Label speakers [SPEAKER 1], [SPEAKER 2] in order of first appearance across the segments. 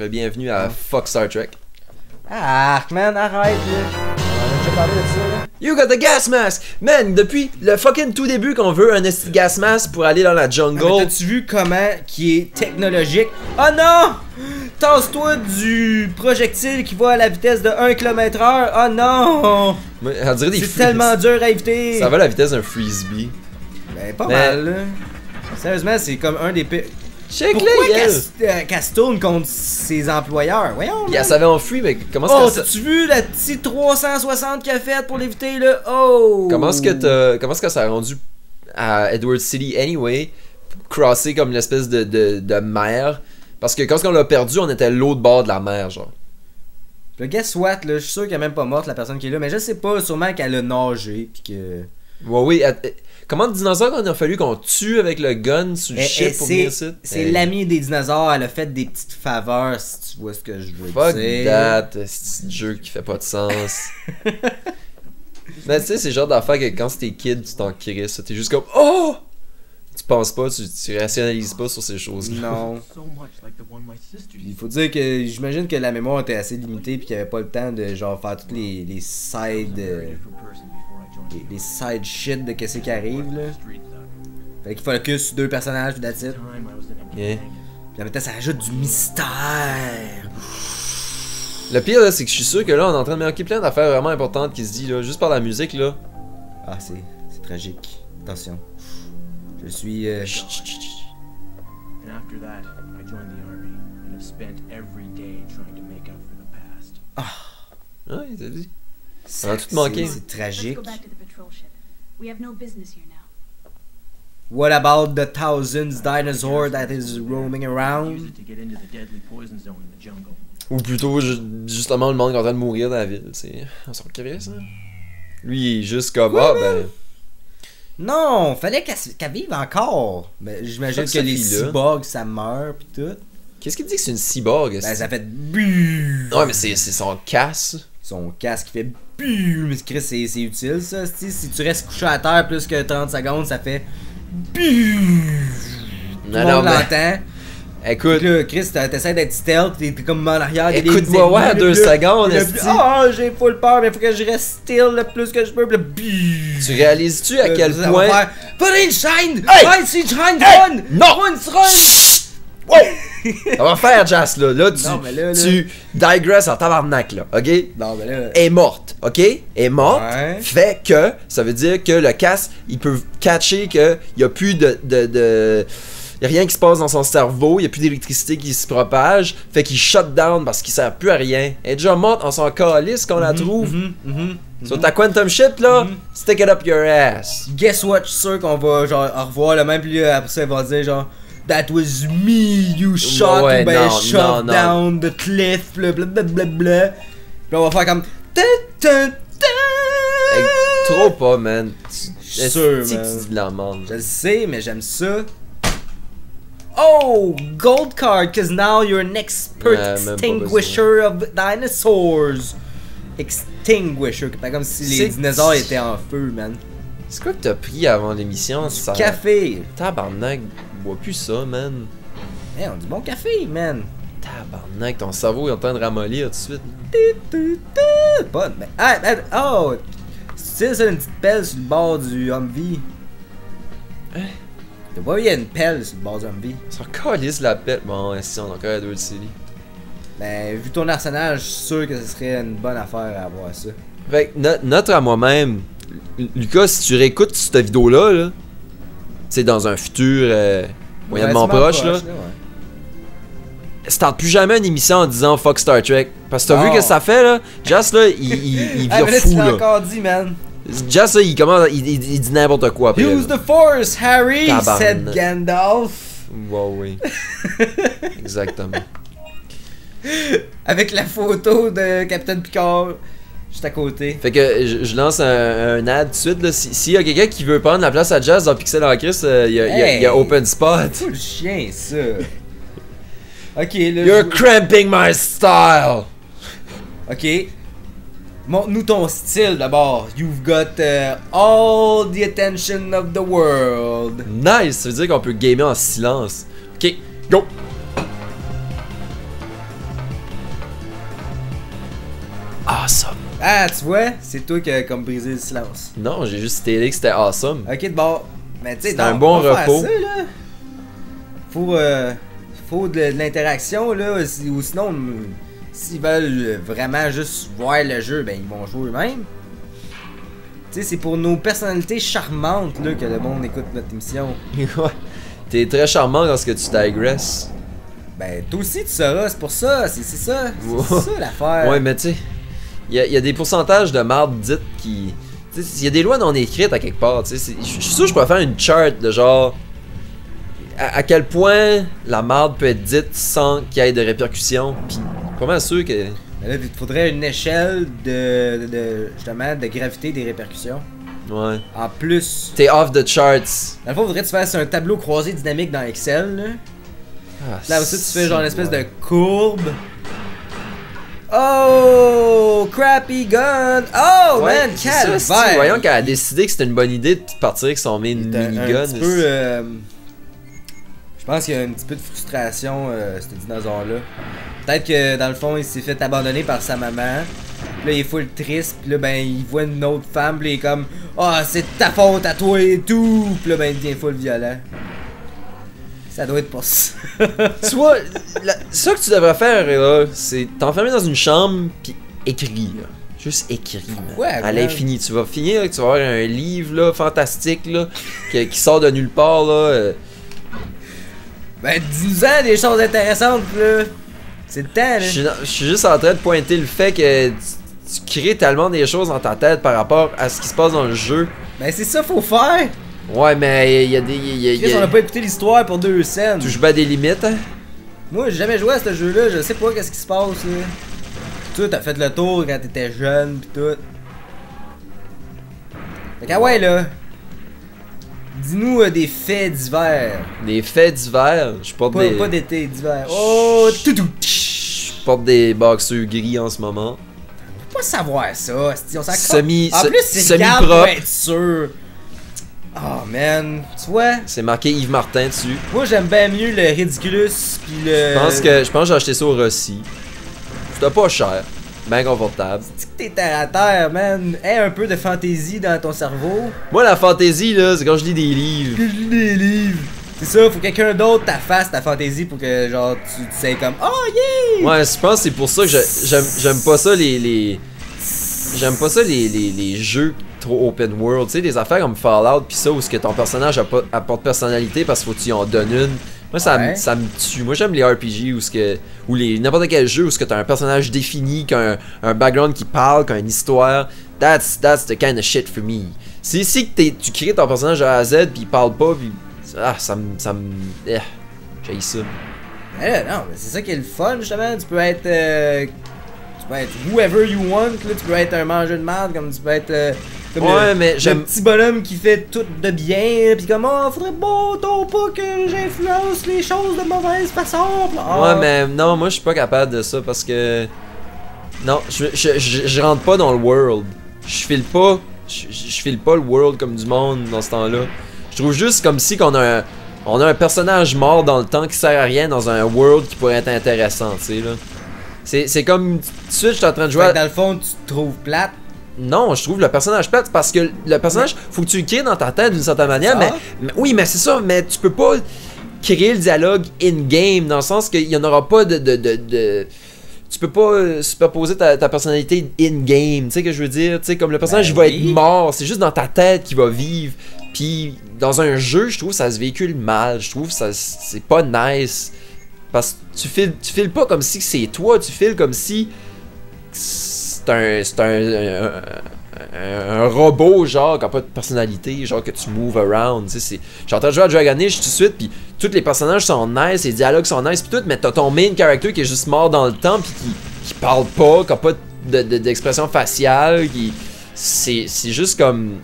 [SPEAKER 1] Bienvenue à Fuck Star Trek.
[SPEAKER 2] Ah, man, arrête, là. On a déjà parlé de ça, là.
[SPEAKER 1] You got the gas mask! Man, depuis le fucking tout début qu'on veut un esti gas mask pour aller dans la jungle.
[SPEAKER 2] Ah, t'as-tu vu comment qui est technologique? Oh non! Tasse-toi du projectile qui va à la vitesse de 1 km/h. Oh non!
[SPEAKER 1] On dirait des
[SPEAKER 2] C'est tellement dur à éviter.
[SPEAKER 1] Ça va à la vitesse d'un frisbee.
[SPEAKER 2] Ben, pas mal, là. Sérieusement, c'est comme un des pires.
[SPEAKER 1] Check
[SPEAKER 2] Pourquoi qu'elle se tourne contre ses employeurs? Voyons,
[SPEAKER 1] elle savait enfui, mais comment
[SPEAKER 2] oh,
[SPEAKER 1] est-ce que
[SPEAKER 2] t'as-tu vu la petite 360 qu'elle a faite pour l'éviter, là? Oh!
[SPEAKER 1] Comment est-ce que ça a rendu à Edward City anyway? Crosser comme l'espèce de mer. Parce que quand on l'a perdu, on était à l'autre bord de la mer, genre.
[SPEAKER 2] Le guess what, là, je suis sûr qu'elle est même pas morte, la personne qui est là, mais je sais pas, sûrement qu'elle a nagé, pis que...
[SPEAKER 1] Ouais, oui, comment de dinosaures qu'on a fallu qu'on tue avec le gun sur le ship pour venir ici?
[SPEAKER 2] C'est l'ami des dinosaures, elle a fait des petites faveurs, si tu vois ce que je veux dire.
[SPEAKER 1] Fuck that, c'est un jeu qui fait pas de sens. Mais tu sais, c'est le genre d'affaire que quand t'es kid, tu t'en crisses, t'es juste comme oh! Tu penses pas, tu rationalises pas sur ces choses-là.
[SPEAKER 2] Non. Il faut dire que j'imagine que la mémoire était assez limitée puis qu'il y avait pas le temps de genre faire toutes les side les side shit de qu'est-ce qui arrive là. Fait qu'il focus sur 2 personnages puis that's it.
[SPEAKER 1] Yeah.
[SPEAKER 2] Puis en même temps ça rajoute du mystère.
[SPEAKER 1] Le pire là, c'est que je suis sûr que là on est en train de marquer plein d'affaires vraiment importantes qui se dit là, juste par la musique là.
[SPEAKER 2] Ah c'est tragique. Attention. Je suis
[SPEAKER 3] And after that, I joined the army and have spent every day trying to make up for the past.
[SPEAKER 1] Ah, il t'a dit. Ça a tout manqué.
[SPEAKER 2] C'est tragique.
[SPEAKER 4] Let's go back to the patrol ship. We have no business here now.
[SPEAKER 2] What about the thousands dinosaur that is roaming
[SPEAKER 3] Use
[SPEAKER 2] around?
[SPEAKER 3] it to get into the deadly poison zone in the jungle.
[SPEAKER 1] Ou plutôt justement le monde qui est en train de mourir dans la ville, c'est on s'en crée ça. Lui il est juste comme ah ben
[SPEAKER 2] Non, fallait qu'elle vive encore. Mais j'imagine que les cyborgs ça meurt pis tout.
[SPEAKER 1] qu'est-ce qu'il dit que c'est une cyborg?
[SPEAKER 2] Ben ça fait buuuuh.
[SPEAKER 1] Ouais mais c'est son casse.
[SPEAKER 2] Son casque qui fait buuuuh. Mais Chris c'est utile ça. Si tu restes couché à terre plus que 30 secondes, ça fait buuuh. Tout le monde l'entend.
[SPEAKER 1] Écoute,
[SPEAKER 2] Là, Chris, t'essaies d'être stealth, t'es comme en arrière.
[SPEAKER 1] Écoute-moi, ouais, 2 secondes.
[SPEAKER 2] Ah, j'ai full peur, mais faut que je reste still le plus que je peux. Pis là,
[SPEAKER 1] tu réalises-tu à quel point.
[SPEAKER 2] Put in shine!
[SPEAKER 1] Hey!
[SPEAKER 2] Run, see, shine,
[SPEAKER 1] Hey!
[SPEAKER 2] run!
[SPEAKER 1] Non!
[SPEAKER 2] Run!
[SPEAKER 1] Wow! Ça va faire, Jas, là. Là,
[SPEAKER 2] Non, mais là,
[SPEAKER 1] tu digresses en tabarnak, là. Ok?
[SPEAKER 2] Non, mais là.
[SPEAKER 1] Est morte, ok? Est morte.
[SPEAKER 2] Ouais.
[SPEAKER 1] Fait que ça veut dire que le casque, il peut catcher qu'il y a plus y a rien qui se passe dans son cerveau, il y a plus d'électricité qui se propage, fait qu'il shut down parce qu'il sert plus à rien. Elle est déjà morte, on s'en calisse qu'on la trouve. Sur ta quantum ship là, stick it up your ass.
[SPEAKER 2] Guess what? Je suis sûr qu'on va genre revoir le même, puis là, après ça, il va dire genre That was me, you shot,
[SPEAKER 1] Ouais,
[SPEAKER 2] ou ben
[SPEAKER 1] non,
[SPEAKER 2] shot
[SPEAKER 1] non.
[SPEAKER 2] down the cliff, blablabla. Puis on va faire comme
[SPEAKER 1] Hey, trop pas, man.
[SPEAKER 2] Je suis sûr,
[SPEAKER 1] Est-ce que
[SPEAKER 2] man.
[SPEAKER 1] tu dis de la merde?
[SPEAKER 2] Je le sais, mais j'aime ça. Oh, gold card, cause now you're an expert
[SPEAKER 1] Même pas
[SPEAKER 2] extinguisher of dinosaurs. Extinguisher, pas comme si les
[SPEAKER 1] C'est-
[SPEAKER 2] dinosaures étaient en feu, man.
[SPEAKER 1] C'est quoi que t'as pris avant l'émission? Ça...
[SPEAKER 2] Café.
[SPEAKER 1] Tabarnak, bois plus ça, man.
[SPEAKER 2] Hey, on dit bon café, man.
[SPEAKER 1] Tabarnak, ton cerveau est en train de ramollir tout de suite.
[SPEAKER 2] Pas, mais. Oh! C'est ça, une petite pelle sur le bord du Humvee.
[SPEAKER 1] Hein?
[SPEAKER 2] T'as pas vu, il y a une pelle sur le bord du Humvee.
[SPEAKER 1] C'est encore lisse la pète. Bon, si on a encore Edward City.
[SPEAKER 2] Ben, vu ton arsenal, je suis sûr que ce serait une bonne affaire à avoir ça.
[SPEAKER 1] Fait que note à moi-même, Lucas, si tu réécoutes cette vidéo-là, là, c'est dans un futur moyennement proche, là.
[SPEAKER 2] Ouais.
[SPEAKER 1] Starte plus jamais une émission en disant fuck Star Trek. Parce que t'as vu que ça fait, là. Jas, là, il
[SPEAKER 2] Ah,
[SPEAKER 1] vire
[SPEAKER 2] mais là,
[SPEAKER 1] fou,
[SPEAKER 2] tu l'as
[SPEAKER 1] là.
[SPEAKER 2] encore dit, man.
[SPEAKER 1] Jas, là, il commence, il dit n'importe quoi après.
[SPEAKER 2] Use
[SPEAKER 1] là.
[SPEAKER 2] the force, Harry,
[SPEAKER 1] Tabarnak.
[SPEAKER 2] said Gandalf.
[SPEAKER 1] Ouais, oui. Exactement.
[SPEAKER 2] Avec la photo de Capitaine Picard juste à côté.
[SPEAKER 1] Fait que je lance un ad tout de suite, là. S'il y a quelqu'un qui veut prendre la place à Jas dans Pixel en Chris, il y a Open Spot.
[SPEAKER 2] Fou le chien, ça. Ok, là.
[SPEAKER 1] You're cramping my style!
[SPEAKER 2] Ok. Montre-nous ton style d'abord. You've got all the attention of the world.
[SPEAKER 1] Nice! Ça veut dire qu'on peut gamer en silence. Ok, go!
[SPEAKER 2] Ah, tu vois, c'est toi qui as comme brisé le silence.
[SPEAKER 1] Non, j'ai juste staté que c'était awesome.
[SPEAKER 2] Ok, bon. Mais tu sais,
[SPEAKER 1] C'était un
[SPEAKER 2] non,
[SPEAKER 1] bon
[SPEAKER 2] on va faire
[SPEAKER 1] repos.
[SPEAKER 2] ça, là. Faut de l'interaction, là. Ou sinon, s'ils veulent vraiment juste voir le jeu, ben ils vont jouer eux-mêmes. Tu sais, c'est pour nos personnalités charmantes, là, que le monde écoute notre émission.
[SPEAKER 1] Ouais. T'es très charmant lorsque tu digresses.
[SPEAKER 2] Ben, toi aussi, tu sauras, c'est pour ça. C'est ça.
[SPEAKER 1] Ouais.
[SPEAKER 2] C'est ça l'affaire.
[SPEAKER 1] Ouais, mais tu sais, il y a des pourcentages de marde dites qui. Tu sais, il y a des lois non écrites à quelque part. Tu sais, je suis sûr que je pourrais faire une chart de genre. À quel point la marde peut être dite sans qu'il y ait de répercussions. Pis, pas mal sûr que.
[SPEAKER 2] Mais là, il te faudrait une échelle justement, de gravité des répercussions.
[SPEAKER 1] Ouais.
[SPEAKER 2] En plus,
[SPEAKER 1] T'es off the charts.
[SPEAKER 2] dans le fond, faudrait que tu fasses un tableau croisé dynamique dans Excel, là.
[SPEAKER 1] Ah,
[SPEAKER 2] Là aussi, tu fais genre une espèce
[SPEAKER 1] ouais.
[SPEAKER 2] de courbe. Oh, crappy gun. Oh,
[SPEAKER 1] Ouais,
[SPEAKER 2] man,
[SPEAKER 1] c'est ça,
[SPEAKER 2] calvaire.
[SPEAKER 1] c'est-tu. Voyons qu'elle a décidé que c'était une bonne idée de partir avec son main
[SPEAKER 2] Il est un
[SPEAKER 1] minigun.
[SPEAKER 2] petit peu, je pense qu'il y a un petit peu de frustration, ce dinosaure-là. Peut-être que dans le fond, il s'est fait abandonner par sa maman. Puis là, il est full triste. Puis là, ben, il voit une autre femme. Puis il est comme, ah, c'est de ta faute à toi et tout. Puis là, ben, il devient full violent. Ça doit être pour ça.
[SPEAKER 1] Tu vois, ça que tu devrais faire, là, c'est t'enfermer dans une chambre pis écrire. Juste écrire, man.
[SPEAKER 2] Ouais,
[SPEAKER 1] À
[SPEAKER 2] man.
[SPEAKER 1] l'infini. Tu vas finir, tu vas avoir un livre, là, fantastique, là, qui sort de nulle part, là.
[SPEAKER 2] Ben, dis-nous-en des choses intéressantes, là. C'est le temps, là.
[SPEAKER 1] Je suis juste en train de pointer le fait que tu crées tellement des choses dans ta tête par rapport à ce qui se passe dans le jeu.
[SPEAKER 2] Ben, c'est ça, faut faire.
[SPEAKER 1] Ouais, mais il y a des.
[SPEAKER 2] Chris, on a pas écouté l'histoire pour 2 scènes.
[SPEAKER 1] Tu joues à des limites, hein?
[SPEAKER 2] Moi, j'ai jamais joué à ce jeu-là, je sais pas qu'est-ce qui se passe, là. Toi, t'as fait le tour quand t'étais jeune, pis tout. Fait que, ah ouais, là. Dis-nous des faits divers.
[SPEAKER 1] Des faits divers. Je porte
[SPEAKER 2] Pas,
[SPEAKER 1] des.
[SPEAKER 2] pas d'été, d'hiver. Oh, toutou.
[SPEAKER 1] Je porte des boxers gris en ce moment.
[SPEAKER 2] Faut pas savoir ça, c'ti, on s'en
[SPEAKER 1] Semi-
[SPEAKER 2] En plus, c'est regarde
[SPEAKER 1] semi-propre.
[SPEAKER 2] pour être sûr. Oh man, tu vois,
[SPEAKER 1] C'est marqué Yves Martin dessus.
[SPEAKER 2] moi j'aime bien mieux le Ridiculous pis le.
[SPEAKER 1] Je pense que j'ai acheté ça au Rossi. C'était pas cher. Bien confortable.
[SPEAKER 2] C'est que t'es terre à terre, man. Aie un peu de fantaisie dans ton cerveau.
[SPEAKER 1] Moi, la fantaisie, là, c'est quand je lis des livres.
[SPEAKER 2] Que je lis des livres. C'est ça, faut que quelqu'un d'autre t'afface ta fantaisie pour que genre tu sais comme oh yeah!
[SPEAKER 1] Ouais, je pense que c'est pour ça que j'aime pas ça les j'aime pas ça les jeux trop open world, tu sais, des affaires comme Fallout pis ça où ce que ton personnage apporte personnalité parce qu'il faut que tu y en donnes une. Moi
[SPEAKER 2] Ouais.
[SPEAKER 1] ça me tue. Moi j'aime les RPG ou les n'importe quel jeu où ce que t'as un personnage défini, qu'un un background qui parle, qu'une histoire. That's the kind of shit for me. Si tu crées ton personnage de A à Z pis il parle pas pis ça me j'haïs ça.
[SPEAKER 2] Mais là, non, mais c'est ça qui est le fun justement. Tu peux être whoever you want, là, tu peux être un mangeur de merde, comme tu peux être comme
[SPEAKER 1] Ouais, mais
[SPEAKER 2] le
[SPEAKER 1] j'aime
[SPEAKER 2] petit bonhomme qui fait tout de bien, pis comme oh faudrait pas que j'influence les choses de mauvaise façon. Pis là, ah.
[SPEAKER 1] Ouais, mais non, moi je suis pas capable de ça parce que. Non, je rentre pas dans le world. Je file pas. Je file pas le world comme du monde dans ce temps-là. Je trouve juste comme si on a un personnage mort dans le temps qui sert à rien dans un world qui pourrait être intéressant, tu sais là. C'est comme. Tout de suite, je suis en train de jouer
[SPEAKER 2] Fait
[SPEAKER 1] à...
[SPEAKER 2] que dans le fond, tu te trouves plate.
[SPEAKER 1] Non, je trouve le personnage plate parce que le personnage, faut que tu le crées dans ta tête d'une certaine manière,
[SPEAKER 2] Ça?
[SPEAKER 1] mais oui, mais c'est ça, mais tu peux pas créer le dialogue in-game dans le sens qu'il y en aura pas de tu peux pas superposer ta personnalité in-game, tu sais que je veux dire, tu sais comme le personnage
[SPEAKER 2] Ben
[SPEAKER 1] il va
[SPEAKER 2] oui.
[SPEAKER 1] être mort, c'est juste dans ta tête qu'il va vivre. Puis dans un jeu, je trouve ça se véhicule mal, je trouve ça c'est pas nice parce que tu files pas comme si c'est toi, tu files comme si c'est un robot genre qui a pas de personnalité, genre que tu move around, tu sais, je suis en train de jouer à Dragon Age tout de suite, puis tous les personnages sont nice, les dialogues sont nice, puis tout, mais t'as ton main character qui est juste mort dans le temps, puis qui parle pas, qui a pas d'expression faciale, c'est juste comme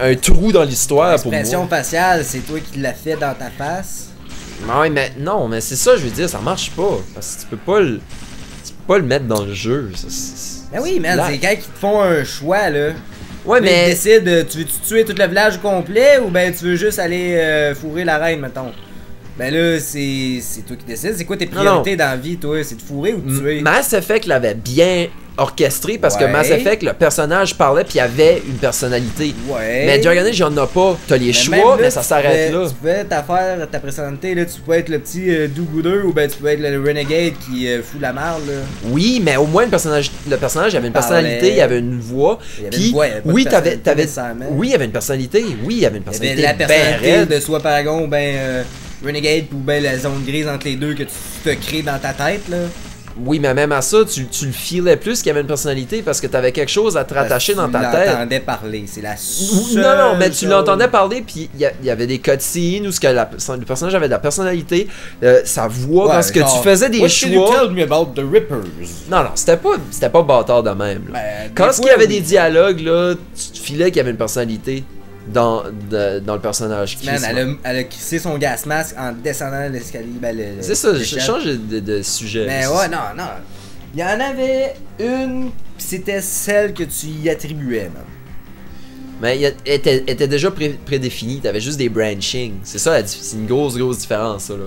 [SPEAKER 1] un trou dans l'histoire pour moi.
[SPEAKER 2] L'expression faciale, c'est toi qui l'as fait dans ta face.
[SPEAKER 1] Ouais, mais non, mais c'est ça, je veux dire, ça marche pas, parce que tu peux pas le mettre dans le jeu.
[SPEAKER 2] Ben oui, man, c'est quand ils te font un choix, là.
[SPEAKER 1] Ouais,
[SPEAKER 2] Là,
[SPEAKER 1] mais.
[SPEAKER 2] ils décident, tu veux-tu tuer tout le village au complet ou ben tu veux juste aller fourrer la reine, mettons. Ben là, c'est toi qui décides. C'est quoi tes priorités dans la vie, toi? C'est de fourrer ou de tuer?
[SPEAKER 1] Mass Effect l'avait bien orchestré parce que
[SPEAKER 2] Ouais.
[SPEAKER 1] Mass Effect, le personnage parlait puis avait une personnalité.
[SPEAKER 2] Ouais.
[SPEAKER 1] Mais Dragon Age, y'en a pas. T'as les
[SPEAKER 2] Mais
[SPEAKER 1] choix,
[SPEAKER 2] même là,
[SPEAKER 1] mais ça s'arrête là.
[SPEAKER 2] Tu peux t'affaire ta personnalité, là, tu peux être le petit do-gooder ou ben tu peux être le renegade qui fout la merde, là.
[SPEAKER 1] Oui, mais au moins le personnage avait une personnalité, il avait une voix.
[SPEAKER 2] Il y avait
[SPEAKER 1] Puis
[SPEAKER 2] une voix, il y avait pas
[SPEAKER 1] oui,
[SPEAKER 2] de
[SPEAKER 1] t'avais,
[SPEAKER 2] personnalité nécessairement.
[SPEAKER 1] oui, il y avait une personnalité. Oui, il y avait une
[SPEAKER 2] Il y
[SPEAKER 1] personnalité.
[SPEAKER 2] avait la
[SPEAKER 1] ben
[SPEAKER 2] personnalité
[SPEAKER 1] raide.
[SPEAKER 2] de soit Paragon ou ben renegade ou ben la zone grise entre les deux que tu te crées dans ta tête, là.
[SPEAKER 1] Oui, mais même à ça, tu le filais plus qu'il y avait une personnalité parce que t'avais quelque chose à te rattacher dans ta
[SPEAKER 2] Tu
[SPEAKER 1] tête.
[SPEAKER 2] l'entendais parler, c'est la seule
[SPEAKER 1] Non, mais tu
[SPEAKER 2] chose.
[SPEAKER 1] l'entendais parler, puis il y avait des cutscenes où le personnage avait de la personnalité, sa voix,
[SPEAKER 2] Ouais,
[SPEAKER 1] parce que
[SPEAKER 2] genre,
[SPEAKER 1] tu faisais des
[SPEAKER 2] What can you
[SPEAKER 1] choix.
[SPEAKER 2] tell me about the Rippers?
[SPEAKER 1] Non, c'était pas bâtard de même. Là.
[SPEAKER 2] Ben,
[SPEAKER 1] Quand
[SPEAKER 2] des
[SPEAKER 1] il y
[SPEAKER 2] fois,
[SPEAKER 1] avait
[SPEAKER 2] oui.
[SPEAKER 1] des dialogues, là, tu te filais qu'il y avait une personnalité dans le personnage.
[SPEAKER 2] Man,
[SPEAKER 1] Chris,
[SPEAKER 2] elle a crissé son gas mask en descendant l'escalier. Ben,
[SPEAKER 1] c'est ça, je
[SPEAKER 2] l'échelle.
[SPEAKER 1] change de sujet.
[SPEAKER 2] Mais ouais, non. Il y en avait une, pis c'était celle que tu y attribuais, man.
[SPEAKER 1] Mais elle était déjà prédéfinie, t'avais juste des branchings. C'est ça, c'est une grosse différence, ça, là.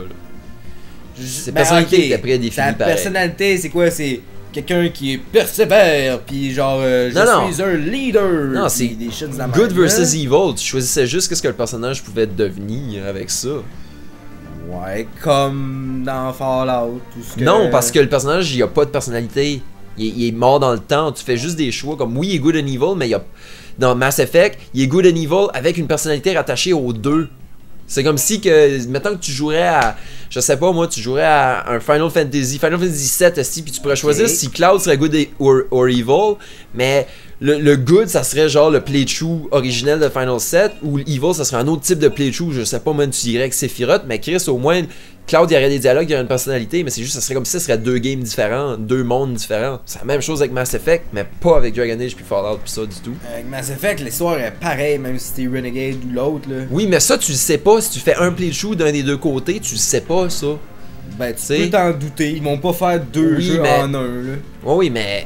[SPEAKER 1] C'est personnalité qui était prédéfinie,
[SPEAKER 2] Ta
[SPEAKER 1] pareil.
[SPEAKER 2] personnalité, c'est quoi? C'est quelqu'un qui persévère, pis genre, je suis un leader.
[SPEAKER 1] Non,
[SPEAKER 2] pis
[SPEAKER 1] c'est
[SPEAKER 2] des shit de la
[SPEAKER 1] good
[SPEAKER 2] merde,
[SPEAKER 1] versus
[SPEAKER 2] là.
[SPEAKER 1] evil. Tu choisissais juste qu'est-ce que le personnage pouvait devenir avec ça.
[SPEAKER 2] Ouais, comme dans Fallout, tout ce que...
[SPEAKER 1] Non, parce que le personnage, il a pas de personnalité. Il est mort dans le temps. Tu fais juste des choix comme oui, il est good and evil, mais dans Mass Effect, il est good and evil avec une personnalité rattachée aux deux. C'est comme si que, mettons que tu jouerais à, je sais pas moi, tu jouerais à un Final Fantasy 7 aussi, puis tu pourrais choisir si Cloud serait good or evil, mais le good ça serait genre le playthrough originel de Final 7, ou l'evil ça serait un autre type de playthrough, je sais pas, même tu dirais que Sephiroth, mais Chris au moins, Cloud il y aurait des dialogues, il y aurait une personnalité, mais c'est juste, ça serait comme si ça serait deux games différents, deux mondes différents. C'est la même chose avec Mass Effect, mais pas avec Dragon Age puis Fallout puis ça du tout.
[SPEAKER 2] Avec Mass Effect, l'histoire est pareille, même si t'es Renegade ou l'autre, là.
[SPEAKER 1] Oui, mais ça tu le sais pas, si tu fais un playthrough d'un des deux côtés, tu le sais pas ça.
[SPEAKER 2] Ben, tu
[SPEAKER 1] T'sais.
[SPEAKER 2] peux t'en douter, ils vont pas faire deux
[SPEAKER 1] Oui,
[SPEAKER 2] jeux
[SPEAKER 1] mais-
[SPEAKER 2] en un, là.
[SPEAKER 1] Oui, mais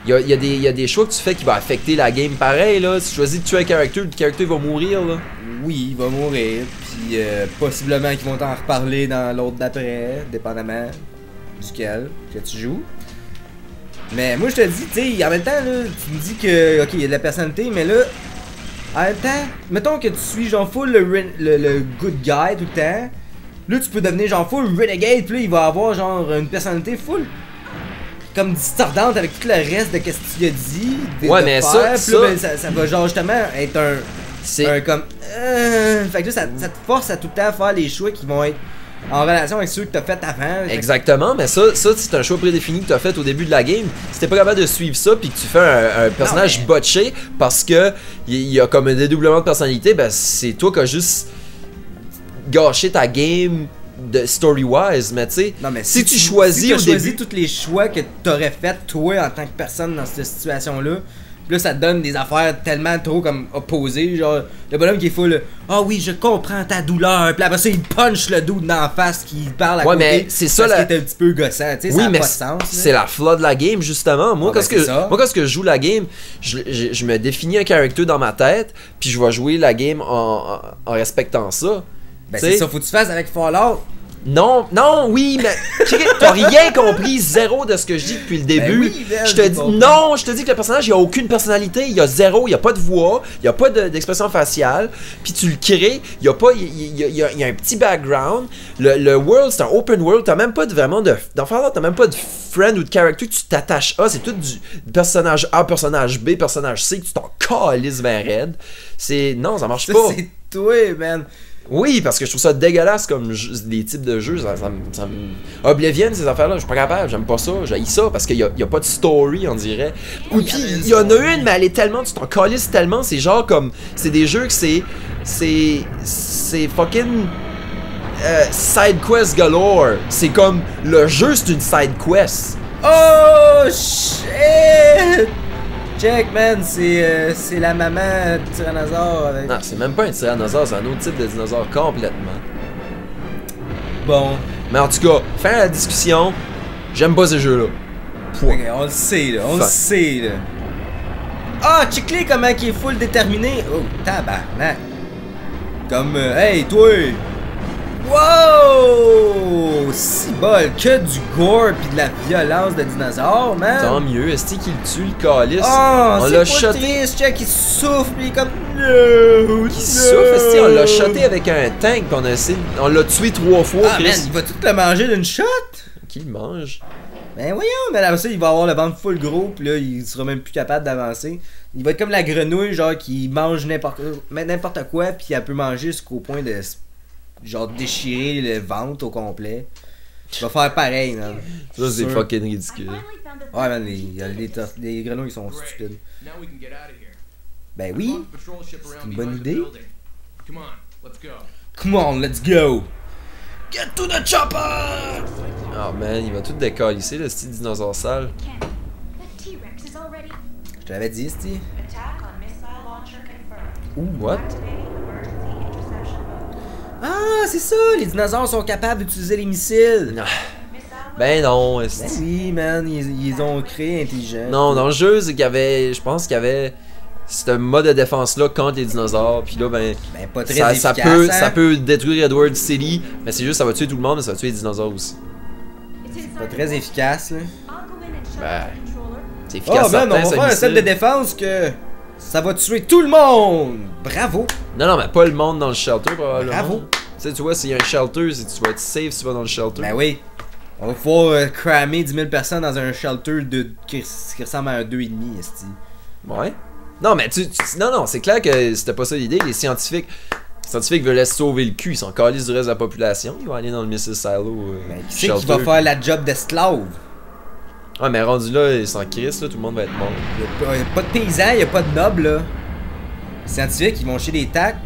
[SPEAKER 1] il y a des choix que tu fais qui vont affecter la game pareil là. Si tu choisis de tuer un character, le character va mourir là.
[SPEAKER 2] Oui, il va mourir, puis possiblement qu'ils vont t'en reparler dans l'autre d'après, dépendamment duquel que tu joues. Mais moi je te dis, tu sais, en même temps, là, tu me dis que, ok, il y a de la personnalité, mais là, en même temps, mettons que tu suis genre full le good guy tout le temps, là tu peux devenir genre full renegade, puis là il va avoir genre une personnalité full comme distordante avec tout le reste de qu'est-ce que tu as dit.
[SPEAKER 1] Ouais, mais ça-
[SPEAKER 2] puis là, ben, ça va genre justement être un
[SPEAKER 1] C'est
[SPEAKER 2] comme fait que là, ça te force à tout le temps faire les choix qui vont être en relation avec ceux que t'as fait avant. Fait que-
[SPEAKER 1] exactement, mais ça c'est un choix prédéfini que tu as fait au début de la game. Si t'es pas capable de suivre ça puis que tu fais un personnage
[SPEAKER 2] mais-
[SPEAKER 1] botché parce que il y a comme un dédoublement de personnalité, ben c'est toi qui as juste gâché ta game de story-wise, mais tu sais,
[SPEAKER 2] Non, mais
[SPEAKER 1] si tu choisis
[SPEAKER 2] t'as
[SPEAKER 1] au
[SPEAKER 2] choisi
[SPEAKER 1] début...
[SPEAKER 2] tous les choix que t'aurais fait toi en tant que personne dans cette situation-là, puis là ça te donne des affaires tellement trop comme opposées, genre le bonhomme qui est full ah oui je comprends ta douleur, puis après ça il punch le dude dans la face qui parle à
[SPEAKER 1] Ouais,
[SPEAKER 2] côté,
[SPEAKER 1] mais c'est ça,
[SPEAKER 2] parce
[SPEAKER 1] la-
[SPEAKER 2] qu'il est un petit peu gossant, tu sais,
[SPEAKER 1] Oui,
[SPEAKER 2] ça a
[SPEAKER 1] mais
[SPEAKER 2] pas de sens.
[SPEAKER 1] c'est la flaw de la game, justement. Moi,
[SPEAKER 2] Ah,
[SPEAKER 1] quand
[SPEAKER 2] ben, c'est ça.
[SPEAKER 1] moi, quand je joue la game, je me définis un character dans ma tête, puis je vais jouer la game en respectant ça.
[SPEAKER 2] Ben
[SPEAKER 1] T'sais?
[SPEAKER 2] c'est ça, faut que tu fasses avec Fallout.
[SPEAKER 1] Non, oui, mais t'as rien compris, zéro de ce que je dis depuis le début.
[SPEAKER 2] oui, ben,
[SPEAKER 1] je te
[SPEAKER 2] j'ai
[SPEAKER 1] dis
[SPEAKER 2] compris.
[SPEAKER 1] non, je te dis que le personnage il a aucune personnalité, il a zéro, il a pas de voix, il a pas d'expression faciale, puis tu le crées, il y a pas, il y a un petit background. Le world c'est un open world, t'as même pas vraiment dans Fallout, t'as même pas de friend ou de character que tu t'attaches à, c'est tout du personnage A, personnage B, personnage C, que tu t'en calisses vers raide. Non, ça marche
[SPEAKER 2] Ça
[SPEAKER 1] pas.
[SPEAKER 2] c'est toi, man.
[SPEAKER 1] Oui, parce que je trouve ça dégueulasse comme des types de jeux. Ça me... Oblivion, ces affaires-là, je suis pas capable, j'aime pas ça, j'haïs ça parce qu'il y a pas de story, on dirait. Ou puis il y en a une, mais elle est tellement, tu t'en calisses tellement, c'est genre comme. C'est des jeux que c'est fucking. Side quest galore. C'est comme. Le jeu, c'est une side quest.
[SPEAKER 2] Oh shit! Check, man, c'est la maman tyrannosaure avec.
[SPEAKER 1] Non, c'est même pas un tyrannosaure, c'est un autre type de dinosaure complètement.
[SPEAKER 2] Bon,
[SPEAKER 1] Mais en tout cas, fin à la discussion, j'aime pas ces jeux-là. Point.
[SPEAKER 2] ok, on le sait là, on le
[SPEAKER 1] Fuck.
[SPEAKER 2] sait là. Ah, check-les comment il est full déterminé. Oh, tabarnak. Comme, hey, toi, Wow! Si bol, que du gore pis de la violence de dinosaures, man!
[SPEAKER 1] Tant mieux, est-ce qu'il tue le calice?
[SPEAKER 2] Oh,
[SPEAKER 1] On
[SPEAKER 2] c'est
[SPEAKER 1] l'a
[SPEAKER 2] pas
[SPEAKER 1] shoté.
[SPEAKER 2] triste, check, il souffle pis il est comme... No,
[SPEAKER 1] Qui souffle, est-ce on l'a shoté avec un tank pis on l'a tué 3 fois,
[SPEAKER 2] Ah,
[SPEAKER 1] Chris.
[SPEAKER 2] man, il va tout le manger d'une shot?
[SPEAKER 1] Qui le mange?
[SPEAKER 2] Ben voyons, mais après ça, il va avoir le ventre full gros, pis là, il sera même plus capable d'avancer. Il va être comme la grenouille, genre, qui mange n'importe quoi, pis elle peut manger jusqu'au point de, genre, déchirer le ventre au complet. Il va faire pareil, man.
[SPEAKER 1] Ça, c'est
[SPEAKER 2] Sûr.
[SPEAKER 1] fucking
[SPEAKER 4] I
[SPEAKER 1] ridicule.
[SPEAKER 4] finally found the
[SPEAKER 2] Ouais, man, les grenouilles sont stupides.
[SPEAKER 3] Now we can get out of here.
[SPEAKER 2] Ben oui.
[SPEAKER 3] Mark the patrol ship around
[SPEAKER 2] une bonne
[SPEAKER 3] behind the
[SPEAKER 2] idée.
[SPEAKER 3] building. Come on, let's go.
[SPEAKER 2] Come on, let's go! Get to the chopper!
[SPEAKER 1] Ah man, il va tout décalisser, le style dinosaure sale.
[SPEAKER 4] Ken. That T-Rex is already.
[SPEAKER 2] Je te l'avais dit, Steve.
[SPEAKER 5] Attack on missile launcher confirmed.
[SPEAKER 1] Ouh, what?
[SPEAKER 5] Activating emergency interception mode.
[SPEAKER 2] Ah, c'est ça! Les dinosaures sont capables d'utiliser les missiles!
[SPEAKER 1] Ah,
[SPEAKER 5] Missile
[SPEAKER 1] ben non,
[SPEAKER 2] Ben
[SPEAKER 1] est-ce...
[SPEAKER 2] oui, man, ils ont créé intelligent.
[SPEAKER 1] Non, dans le jeu, c'est qu'il y avait... Je pense qu'il y avait... C'est un mode de défense là contre les dinosaures, puis là, ben...
[SPEAKER 2] Ben pas très
[SPEAKER 1] Ça,
[SPEAKER 2] efficace,
[SPEAKER 1] peut,
[SPEAKER 2] hein?
[SPEAKER 1] ça peut détruire Edward City, mais c'est juste ça va tuer tout le monde, mais ça va tuer les dinosaures aussi.
[SPEAKER 4] It's inside
[SPEAKER 2] Pas
[SPEAKER 4] the
[SPEAKER 2] très
[SPEAKER 4] vault.
[SPEAKER 2] efficace, là.
[SPEAKER 4] I'll go in and shut
[SPEAKER 1] Ben.
[SPEAKER 4] off the controller.
[SPEAKER 1] C'est efficace,
[SPEAKER 2] Oh, man, on
[SPEAKER 1] certain,
[SPEAKER 2] va
[SPEAKER 1] ce
[SPEAKER 2] faire un set de
[SPEAKER 1] missile.
[SPEAKER 2] défense que ça va tuer tout le monde! Bravo!
[SPEAKER 1] Non, mais pas le monde dans le shelter, probablement.
[SPEAKER 2] Bravo.
[SPEAKER 1] Tu sais, tu vois, s'il y a un shelter, tu vas être safe si tu vas dans le shelter.
[SPEAKER 2] Ben oui. On va pouvoir cramer 10 000 personnes dans un shelter qui ressemble à un 2,5, esti.
[SPEAKER 1] Ouais. Non, mais non, c'est clair que c'était pas ça l'idée. Les scientifiques veulent sauver le cul. Ils sont calés du reste de la population. Ils vont aller dans le Missile Silo.
[SPEAKER 2] Ben, qui c'est qui va faire la job d'esclave?
[SPEAKER 1] Ouais, mais rendu là, ils sont crissent, là, tout le monde va être mort.
[SPEAKER 2] Y'a pas de paysans, y'a pas de nobles, là. Les scientifiques, ils vont chez des tacs.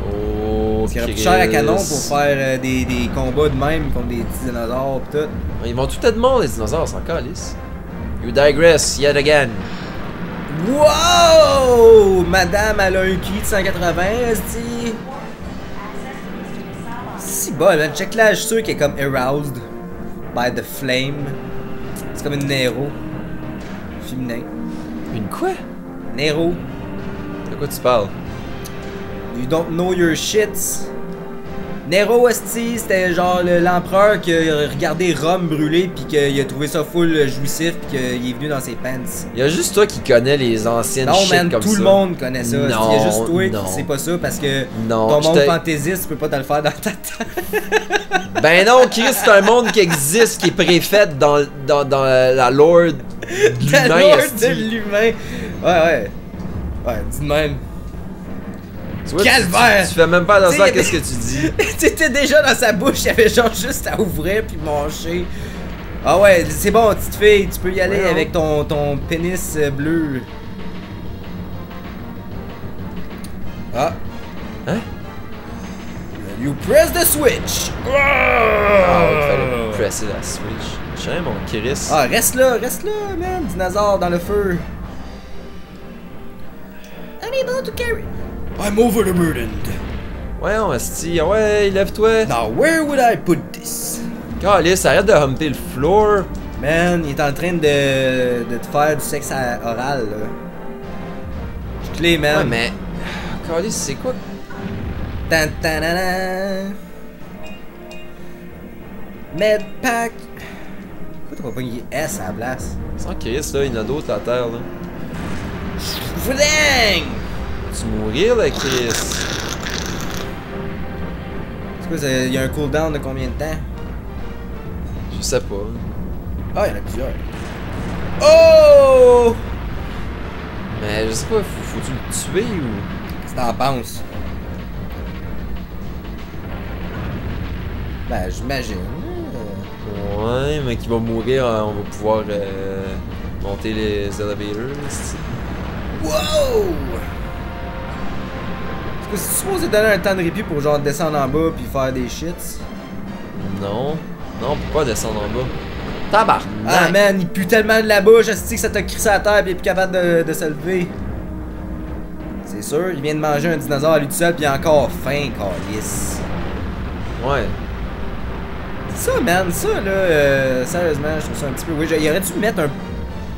[SPEAKER 1] Oh,
[SPEAKER 2] Parce qu'il y aurait plus cher à canon pour faire des combats de même contre des petits dinosaures pis tout.
[SPEAKER 1] Ils vont tout être morts, les dinosaures, ils sont calés. You digress yet again.
[SPEAKER 2] Wow! Madame, elle a un QI de 180, esti. Si bon, man, check là, je suis sûr qu'elle est comme aroused by the flame. C'est comme une Nero. Féminin.
[SPEAKER 1] Une quoi?
[SPEAKER 2] Nero.
[SPEAKER 1] De quoi tu parles?
[SPEAKER 2] You don't know your shits. Nero, esti, c'était genre l'empereur qui a regardé Rome brûler pis qu'il a trouvé ça full jouissif pis qu'il est venu dans ses pants.
[SPEAKER 1] Il y a juste toi qui connais les anciennes
[SPEAKER 2] Non,
[SPEAKER 1] shit
[SPEAKER 2] man,
[SPEAKER 1] comme
[SPEAKER 2] tout
[SPEAKER 1] ça.
[SPEAKER 2] le monde connaît ça. Il y
[SPEAKER 1] Non,
[SPEAKER 2] a juste toi
[SPEAKER 1] non.
[SPEAKER 2] qui sais pas ça parce que
[SPEAKER 1] Non,
[SPEAKER 2] ton monde
[SPEAKER 1] j'étais-
[SPEAKER 2] fantaisiste, tu peux pas te le faire dans ta tête.
[SPEAKER 1] Ben non, Chris, c'est un monde qui existe, qui est préfet dans la lore de
[SPEAKER 2] La
[SPEAKER 1] l'humain.
[SPEAKER 2] lore
[SPEAKER 1] esti.
[SPEAKER 2] de l'humain. Ouais. Ouais, dis de même.
[SPEAKER 1] Tu vois,
[SPEAKER 2] Calvaire!
[SPEAKER 1] Tu fais même pas attention à
[SPEAKER 2] T'sais,
[SPEAKER 1] qu'est-ce que tu dis.
[SPEAKER 2] T'étais déjà dans sa bouche, il y avait genre juste à ouvrir puis manger. Ah ouais, c'est bon, petite fille, tu peux y aller
[SPEAKER 1] Ouais, non.
[SPEAKER 2] avec ton pénis bleu. Ah.
[SPEAKER 1] Hein?
[SPEAKER 2] You press the switch!
[SPEAKER 1] Ah, il fallait presser la switch. Tiens, mon Chris.
[SPEAKER 2] Ah, reste là, man, dinosaure dans le feu. Unable to carry. I'm overburdened.
[SPEAKER 1] Ouais, on esti. Ouais, lève-toi.
[SPEAKER 2] Now, where would I put this?
[SPEAKER 1] Calice, arrête de humper le floor.
[SPEAKER 2] Man, il est en train de te faire du sexe oral, là. Je clé, man.
[SPEAKER 1] Ouais, mais. Calice, c'est quoi?
[SPEAKER 2] Tan, tan, nan, nan. Medpack. Pourquoi t'as pas pogné S à la place?
[SPEAKER 1] Sans Chris, là, il y en a d'autres à terre, là.
[SPEAKER 2] Fudang!
[SPEAKER 1] Tu mourir, là, Chris.
[SPEAKER 2] C'est quoi, il y a un cooldown de combien de temps?
[SPEAKER 1] Je sais pas.
[SPEAKER 2] Ah, il y en a plusieurs. Oh!
[SPEAKER 1] Mais je sais pas, faut-tu le tuer ou.
[SPEAKER 2] Qu'est-ce que t'en penses? Ben, j'imagine.
[SPEAKER 1] Ouais, mais qui va mourir, on va pouvoir monter les elevators. c'est-
[SPEAKER 2] Wow! Est-ce que c'est supposé donner un temps de répit pour genre descendre en bas puis faire des shits?
[SPEAKER 1] Non. Non, on peut pas descendre en bas. Tabarnak!
[SPEAKER 2] Ah man, il pue tellement de la bouche, est-ce que ça t'a crissé à terre pis il est plus capable de se lever? C'est sûr, il vient de manger un dinosaure à lui tout seul pis il a encore faim, câlisse.
[SPEAKER 1] Ouais.
[SPEAKER 2] Ça man, ça là, sérieusement, je trouve ça un petit peu... Oui, il aurait dû mettre un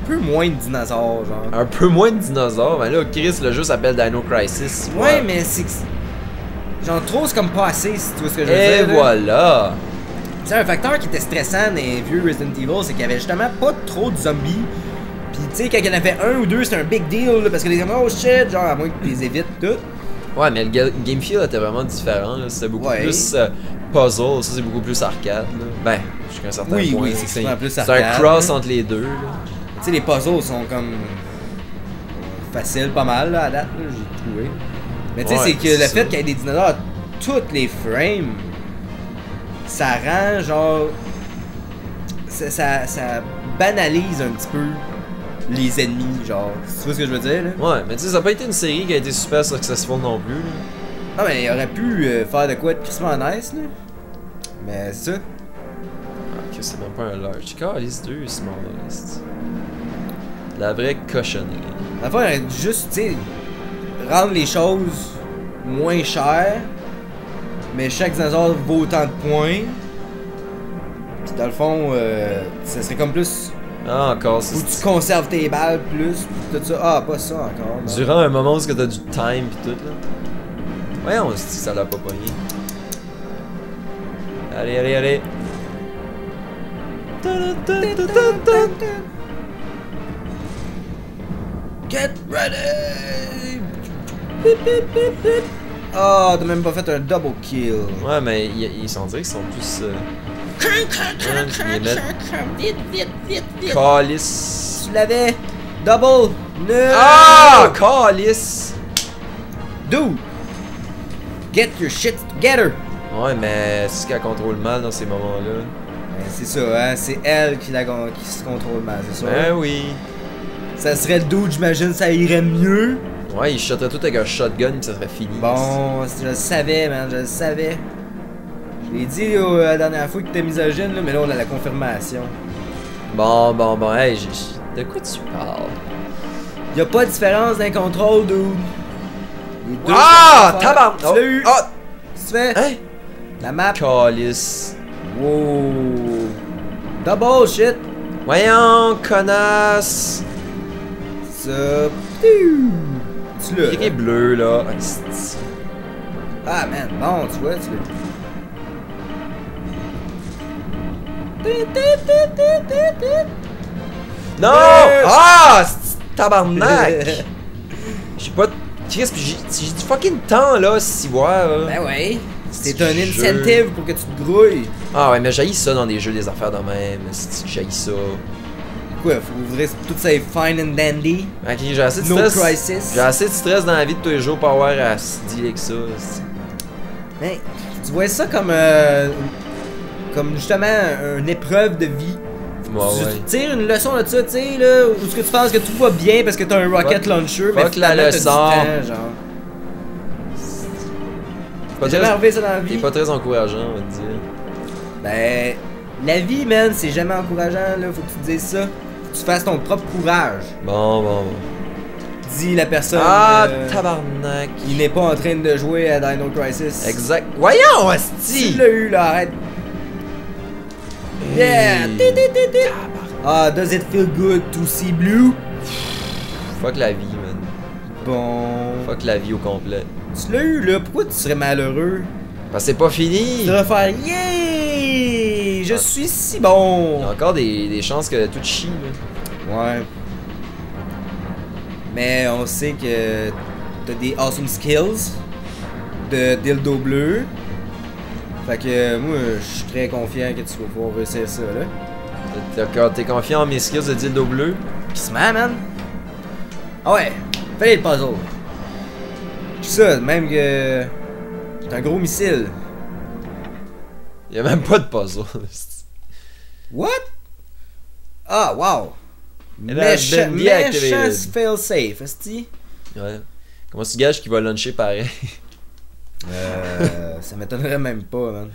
[SPEAKER 2] peu moins de dinosaures, genre.
[SPEAKER 1] Un peu moins de dinosaures. Mais là, Chris, le jeu s'appelle Dino Crisis.
[SPEAKER 2] Ouais, mais c'est que... genre trop c'est comme pas assez si tu vois ce que je veux
[SPEAKER 1] Et
[SPEAKER 2] dire. là.
[SPEAKER 1] voilà!
[SPEAKER 2] C'est un facteur qui était stressant dans les vieux Resident Evil, c'est qu'il y avait justement pas trop de zombies. Pis tu sais, quand il y en avait un ou deux, c'était un big deal là, parce que les gens, oh shit, genre à moins que tu les évites toutes.
[SPEAKER 1] Ouais, mais le game feel était vraiment différent. C'était beaucoup
[SPEAKER 2] Ouais.
[SPEAKER 1] plus puzzle, ça c'est beaucoup plus arcade. Là. Ben, jusqu'à un certain
[SPEAKER 2] Oui,
[SPEAKER 1] point.
[SPEAKER 2] oui, c'est vraiment plus
[SPEAKER 1] c'est
[SPEAKER 2] arcade,
[SPEAKER 1] un cross
[SPEAKER 2] là.
[SPEAKER 1] entre les deux. Là.
[SPEAKER 2] Tu sais, les puzzles sont comme faciles pas mal là, à date, là, j'ai trouvé. Mais tu sais,
[SPEAKER 1] Ouais,
[SPEAKER 2] c'est que
[SPEAKER 1] c'est
[SPEAKER 2] le
[SPEAKER 1] ça.
[SPEAKER 2] fait qu'il y ait des dinosaures à toutes les frames, ça rend genre. Ça banalise un petit peu les ennemis, genre. Tu vois ce que je veux dire, là?
[SPEAKER 1] Ouais, mais tu sais, ça n'a pas été une série qui a été super successful non plus. Là.
[SPEAKER 2] Non, mais il aurait pu faire de quoi de crissement nice, là. Mais c'est ça.
[SPEAKER 1] Ah, que c'est même pas un large. Calice 2, small list. La vraie cochonnerie.
[SPEAKER 2] La fois, il aurait juste, tu sais, rendre les choses moins chères, mais chaque dinosaure vaut autant de points. Puis dans le fond, ça serait comme plus.
[SPEAKER 1] Ah, encore,
[SPEAKER 2] Faut que tu
[SPEAKER 1] c'est.
[SPEAKER 2] conserves tes balles plus, pis tout ça. Ah, pas ça encore. non.
[SPEAKER 1] Durant un moment où t'as du time pis tout, là. Voyons, si ça l'a pas pogné. Allez, allez, allez.
[SPEAKER 2] Get ready! Pip, pip, pip, pip. Ah, t'as même pas fait un double kill.
[SPEAKER 1] Ouais, mais ils s'en dirait qu'ils sont plus.
[SPEAKER 2] Vite, vite, vite, vite.
[SPEAKER 1] Calice.
[SPEAKER 2] Tu l'avais. Double. No.
[SPEAKER 1] Ah! Calice!
[SPEAKER 2] Dude. Get your shit together.
[SPEAKER 1] Ouais, mais c'est ce qu'elle contrôle mal dans ces moments-là.
[SPEAKER 2] Ben, c'est ça, hein. C'est elle qui se contrôle mal, c'est ça?
[SPEAKER 1] Ben oui.
[SPEAKER 2] Ça serait le dude, j'imagine, ça irait mieux.
[SPEAKER 1] Ouais, il shotterait tout avec un shotgun pis ça serait fini.
[SPEAKER 2] Bon, je le savais, man, je le savais. Je l'ai dit la dernière fois que t'étais misogyne, là, mais là on a la confirmation.
[SPEAKER 1] Bon, hey, de quoi tu parles?
[SPEAKER 2] Y'a pas de différence dans les contrôles, dude. Les deux
[SPEAKER 1] Ah!
[SPEAKER 2] sont à faire.
[SPEAKER 1] Tabarnak!
[SPEAKER 2] Tu l'as eu?
[SPEAKER 1] Ah!
[SPEAKER 2] Qu'est-ce que tu fais?
[SPEAKER 1] Hein?
[SPEAKER 2] La map.
[SPEAKER 1] Calice.
[SPEAKER 2] Wow. Double shit.
[SPEAKER 1] Voyons, connasse!
[SPEAKER 2] Ça. Tu l'as.
[SPEAKER 1] Il est bleu, là. Asti.
[SPEAKER 2] Ah, man, bon, tu vois, tu l'as.
[SPEAKER 1] Non!
[SPEAKER 2] Yes!
[SPEAKER 1] Ah! c'est tabarnak! J'ai pas. Chris, j'ai du fucking temps, là, si voir, là.
[SPEAKER 2] Ben ouais. C'est
[SPEAKER 1] Petit
[SPEAKER 2] un
[SPEAKER 1] jeu.
[SPEAKER 2] incentive pour que tu te grouilles.
[SPEAKER 1] Ah ouais, mais j'haïs ça dans des jeux, des affaires de même. J'haïs ça.
[SPEAKER 2] Quoi, faut ouvrir tout ça est fine and dandy.
[SPEAKER 1] Ok, j'ai assez de
[SPEAKER 2] No
[SPEAKER 1] stress.
[SPEAKER 2] crisis.
[SPEAKER 1] J'ai assez de stress dans la vie de tous les jours pour avoir à se dealer avec ça.
[SPEAKER 2] Mais tu vois ça comme justement une épreuve de vie.
[SPEAKER 1] Ouais,
[SPEAKER 2] Tu
[SPEAKER 1] ouais.
[SPEAKER 2] tires une leçon de ça, tu sais, là, où est-ce que tu penses que tout va bien parce que t'as un rocket
[SPEAKER 1] Fuck-
[SPEAKER 2] launcher, mais
[SPEAKER 1] fuck la
[SPEAKER 2] finalement, t'as du
[SPEAKER 1] leçon.
[SPEAKER 2] temps, genre.
[SPEAKER 1] Pas
[SPEAKER 2] T'as jamais
[SPEAKER 1] très-
[SPEAKER 2] arrivé ça dans la
[SPEAKER 1] T'es
[SPEAKER 2] vie?
[SPEAKER 1] pas très encourageant, on va te dire.
[SPEAKER 2] Ben, la vie, man, c'est jamais encourageant, là, faut que tu te dises ça. Faut que tu fasses ton propre courage.
[SPEAKER 1] Bon.
[SPEAKER 2] Dit la personne
[SPEAKER 1] Ah, tabarnak.
[SPEAKER 2] qui n'est pas en train de jouer à Dino Crisis.
[SPEAKER 1] Exact. Voyons,
[SPEAKER 2] Tu
[SPEAKER 1] asti!
[SPEAKER 2] l'as eu, là, arrête. Yeah!
[SPEAKER 1] Hey.
[SPEAKER 2] Ti, ti, ti, ti. Ah, does it feel good to see blue?
[SPEAKER 1] Fuck la vie, man.
[SPEAKER 2] Bon.
[SPEAKER 1] Fuck la vie au complet.
[SPEAKER 2] Tu l'as eu, là, pourquoi tu serais malheureux?
[SPEAKER 1] Parce que c'est pas fini!
[SPEAKER 2] Tu devrais faire yeah! Je
[SPEAKER 1] Ah.
[SPEAKER 2] suis si
[SPEAKER 1] Il
[SPEAKER 2] bon!
[SPEAKER 1] y a encore des chances que tout chie, là.
[SPEAKER 2] Ouais. Mais on sait que t'as des awesome skills de dildo bleu. Fait que moi, je suis très confiant que tu vas pouvoir réussir ça, là.
[SPEAKER 1] T'es confiant en mes skills de dildo bleu?
[SPEAKER 2] Qui se met, man? Ah ouais, fais le puzzle. Tout ça, même que. C'est un gros missile.
[SPEAKER 1] Y'a même pas de puzzle.
[SPEAKER 2] What? Ah, wow!
[SPEAKER 1] It has been deactivated.
[SPEAKER 2] Méchant fail safe, est-ce
[SPEAKER 1] Ouais. Comment tu gages qu'il va luncher pareil?
[SPEAKER 2] Ça m'étonnerait même pas, man.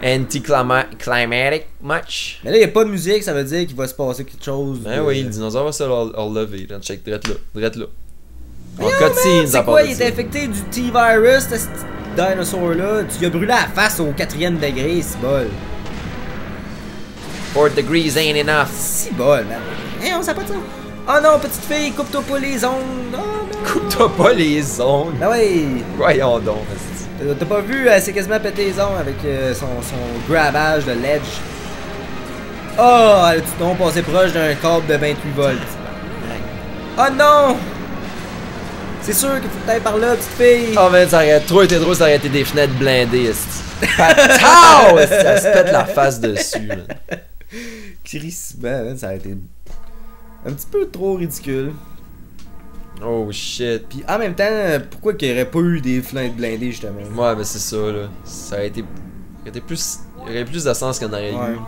[SPEAKER 1] Anti-climatic match?
[SPEAKER 2] Mais là, y a pas de musique, ça veut dire qu'il va se passer quelque chose.
[SPEAKER 1] Ben
[SPEAKER 2] de-
[SPEAKER 1] oui, le dinosaure va se relever. Là, check, drette là. En
[SPEAKER 2] Voyons,
[SPEAKER 1] cutscene,
[SPEAKER 2] man,
[SPEAKER 1] ça
[SPEAKER 2] c'est
[SPEAKER 1] part
[SPEAKER 2] quoi,
[SPEAKER 1] de
[SPEAKER 2] il
[SPEAKER 1] ça.
[SPEAKER 2] était infecté du T-Virus, ce dinosaure-là. Tu lui as brûlé la face au 4e degré, c'est bol.
[SPEAKER 1] 4 degrees ain't enough.
[SPEAKER 2] Si bol, man. Hein, on sait pas de ça. Oh non, petite fille, coupe-toi pas les ongles. Oh non.
[SPEAKER 1] Coupe-toi pas les ongles.
[SPEAKER 2] Ben oui.
[SPEAKER 1] Voyons donc. esti.
[SPEAKER 2] T'as pas vu, elle s'est quasiment pété les ongles avec son grabage de ledge. Oh, elle a donc passé proche d'un câble de 28 volts. Oh non! C'est sûr qu'il faut que t'ailles par là, petite fille!
[SPEAKER 1] Oh man, ça aurait trop été drôle, ça aurait été des fenêtres blindées, esti. Pataou! Esti, elle se pète la face dessus, man.
[SPEAKER 2] Crissement, man, ça aurait été un petit peu trop ridicule.
[SPEAKER 1] Oh shit.
[SPEAKER 2] Puis en même temps, pourquoi qu'il n'y aurait pas eu des fenêtres blindées justement?
[SPEAKER 1] Ouais, mais c'est ça, là. Ça aurait été plus. Il y aurait plus de sens qu'on aurait
[SPEAKER 2] Ouais.
[SPEAKER 1] eu.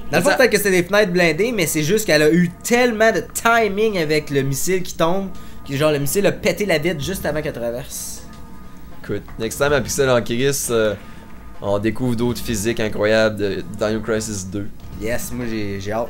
[SPEAKER 2] Dans le fond, peut-être que c'était des fenêtres blindées, mais c'est juste qu'elle a eu tellement de timing avec le missile qui tombe, que genre le missile a pété la vitre juste avant qu'elle traverse.
[SPEAKER 1] Écoute, next time à Pixel en Chris, on découvre d'autres physiques incroyables de Dino Crisis 2.
[SPEAKER 2] Yes, moi j'ai hâte.